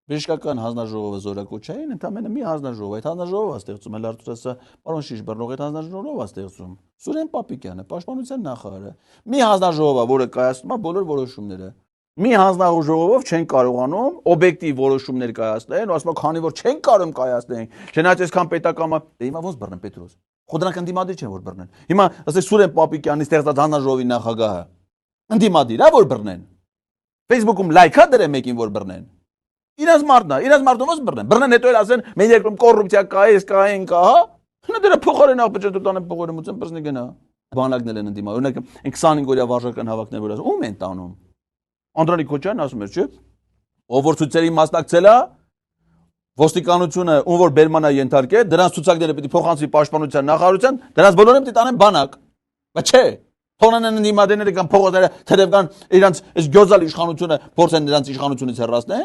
Բժշկական հանձնաժողովը զորակոչային, ընդամենը մի հանձնաժողով, այդ հանձնաժողովը ստեղծում էլ Արտուր ասա, պարոն Շիշբերնող, այդ հանձնաժողովը ստեղծում։ Սուրեն Պապիկյանը, Պաշտպանության նախարարը։ Մի հանձնաժողովը, որը կայացնում է բոլոր որոշումները։ Մի հանձնաժողովով չեն կարողանում օբյեկտիվ որոշումներ կայացնել, ու ասում են, քանի որ չեն կարող կայացնել, չնայած այսքան պետակամը, հիմա ոնց բռնեն Պետրոս։ Խոդրանք ընդդիմադիր չեն որ բռնեն։ Հիմա ասեք Սուրեն Պապիկյանի ստեղծած հանձնաժողովի նախագահը ընդդիմադիր է որ բռնեն։ Facebook-ում լայքա դրեն մեկին որ բռնեն։ Իրաց մարդն է, իրաց մարդը ոնց բռնեն։ Բռնեն հետո էլ ասեն, մեր երկրում կոռուպցիա կա, այս կա, այն կա, հա։ Նա դրա փոխարեն աղբեջը տանեն փոխարեն մուծեն բռնի գնա։ Բանակներ են ընդդիմա։ Օրինակ 25 օրյա վարժական հավաքներ որ ասում, ում են տանում։ Անդրանիկ Քոչարյանն ասում էր, չէ՞։ Ով որ ցույցերի մասնակցել է, ոստիկանությունը ում որ բերման է ենթարկել, դրանց ցուցակները պիտի փոխանցի պաշտպանության նախարարության, դրանց բոլորը պիտի տանեն բանակ։ Բայց չէ։ Թոնան են ընդդիմադիրները կամ փողոցները թերև կան իրանց այս գյոզալ իշխանությունը փորձեն նրանց իշխանությունից հեռացնեն։